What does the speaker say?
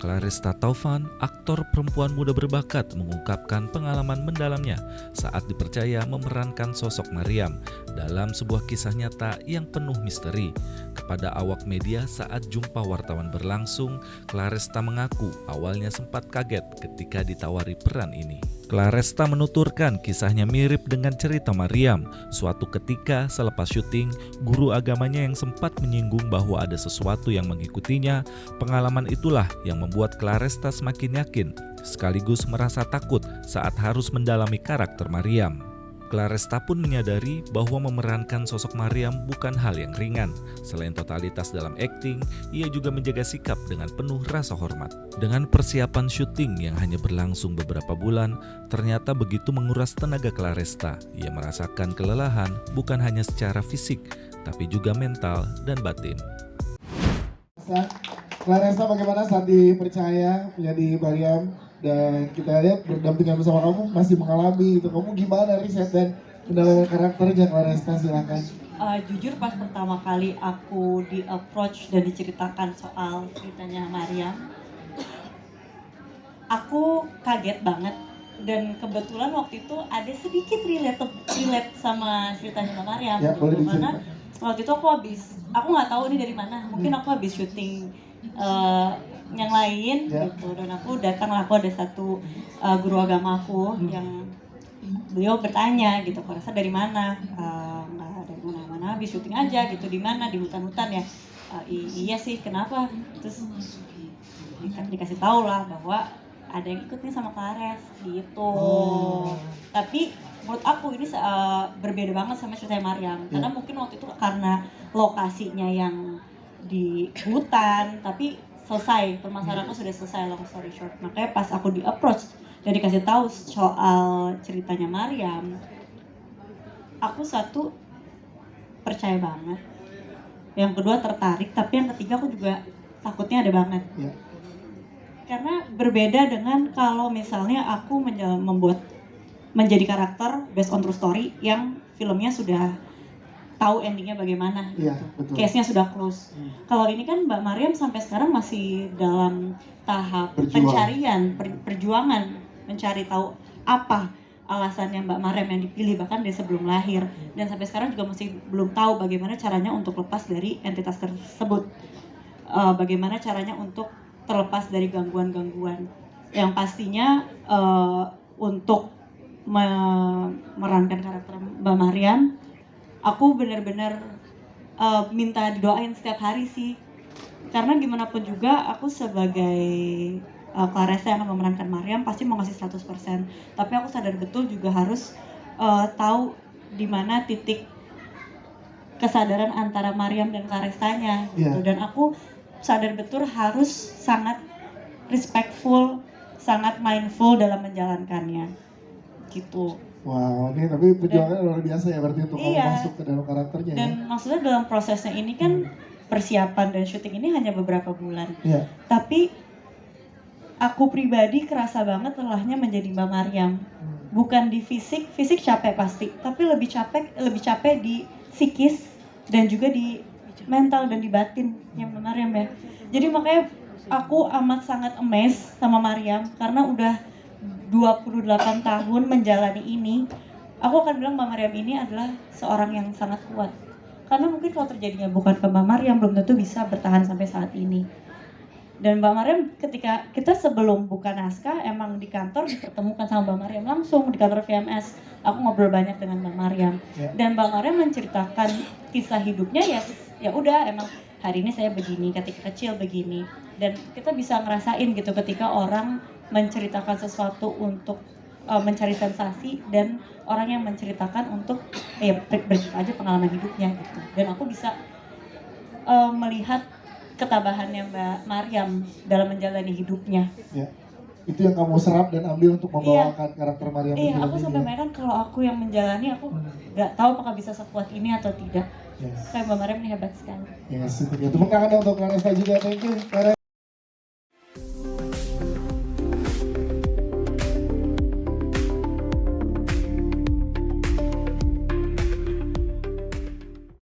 Claresta Taufan, aktor perempuan muda berbakat, mengungkapkan pengalaman mendalamnya saat dipercaya memerankan sosok Maryam dalam sebuah kisah nyata yang penuh misteri. Kepada awak media saat jumpa wartawan berlangsung, Claresta mengaku awalnya sempat kaget ketika ditawari peran ini. Claresta menuturkan kisahnya mirip dengan cerita Maryam. Suatu ketika selepas syuting, guru agamanya yang sempat menyinggung bahwa ada sesuatu yang mengikutinya. Pengalaman itulah yang membuat Claresta semakin yakin, sekaligus merasa takut saat harus mendalami karakter Maryam. Claresta pun menyadari bahwa memerankan sosok Maryam bukan hal yang ringan. Selain totalitas dalam akting, ia juga menjaga sikap dengan penuh rasa hormat. Dengan persiapan syuting yang hanya berlangsung beberapa bulan, ternyata begitu menguras tenaga Claresta. Ia merasakan kelelahan bukan hanya secara fisik, tapi juga mental dan batin. Claresta, bagaimana saat dipercaya menjadi Maryam dan kita lihat berdampingan bersama kamu masih mengalami itu, kamu gimana riset dan pendalaman karakternya? Claresta, silakan. Jujur pas pertama kali aku di approach dan diceritakan soal ceritanya Maryam, aku kaget banget, dan kebetulan waktu itu ada sedikit relate sama ceritanya Maryam Ya, gitu. Karena waktu itu aku nggak tahu ini dari mana, mungkin aku habis syuting yang lain gitu, dan aku ada satu guru agama aku yang beliau bertanya gitu, Claresta dari mana? Nggak dari mana-mana, habis syuting aja gitu. Di mana? Di hutan-hutan ya. Iya sih, kenapa? Terus dikasih tahu lah bahwa ada yang ikut nih sama Clares gitu. Tapi menurut aku ini berbeda banget sama cerita Maryam, karena mungkin waktu itu karena lokasinya yang di hutan, tapi selesai, permasalahanku sudah selesai, long story short. Makanya pas aku di approach dan dikasih tahu soal ceritanya Maryam, aku satu percaya banget, yang kedua tertarik, tapi yang ketiga aku juga takutnya ada banget. Karena berbeda dengan kalau misalnya aku menjadi karakter based on true story yang filmnya sudah tahu endingnya bagaimana, case-nya sudah close. Kalau ini kan Mbak Maryam sampai sekarang masih dalam tahap pencarian, perjuangan mencari tahu apa alasannya Mbak Maryam yang dipilih, bahkan dari sebelum lahir, dan sampai sekarang juga masih belum tahu bagaimana caranya untuk lepas dari entitas tersebut, bagaimana caranya untuk terlepas dari gangguan-gangguan. Yang pastinya untuk memerankan karakter Mbak Maryam, aku benar-benar minta didoain setiap hari sih, karena gimana pun juga aku sebagai Claresta yang akan memerankan Maryam pasti mau ngasih 100%, tapi aku sadar betul juga harus tahu di mana titik kesadaran antara Maryam dan Clarestanya gitu. Dan aku sadar betul harus sangat respectful, sangat mindful dalam menjalankannya gitu. Wow, ini tapi perjuangannya luar biasa ya berarti untuk kamu masuk ke dalam karakternya. Dan maksudnya dalam prosesnya ini kan persiapan dan syuting ini hanya beberapa bulan. Tapi aku pribadi kerasa banget lelahnya menjadi Mbak Maryam. Bukan di fisik capek pasti, tapi lebih capek di psikis dan juga di mental dan di batin yang Mbak Maryam ya. Jadi makanya aku amat sangat amazed sama Maryam, karena udah 28 tahun menjalani ini. Aku akan bilang Mbak Maryam ini adalah seorang yang sangat kuat, karena mungkin kalau terjadinya bukan ke Mbak Maryam, belum tentu bisa bertahan sampai saat ini. Dan Mbak Maryam, ketika kita sebelum buka naskah, emang di kantor dipertemukan sama Mbak Maryam langsung di kantor VMS. Aku ngobrol banyak dengan Mbak Maryam, dan Mbak Maryam menceritakan kisah hidupnya ya udah, emang hari ini saya begini, ketika kecil begini. Dan kita bisa ngerasain gitu ketika orang menceritakan sesuatu untuk mencari sensasi, dan orang yang menceritakan untuk bercerita aja pengalaman hidupnya gitu. Dan aku bisa melihat ketabahannya Mbak Maryam dalam menjalani hidupnya. Itu yang kamu serap dan ambil untuk membawakan karakter Maryam. Aku sampai bayangkan kalau aku yang menjalani, aku nggak tahu apakah bisa sekuat ini atau tidak. Kayak Mbak Maryam ini hebat sekali. Tepuk tangan untuk Claresta juga, thank you.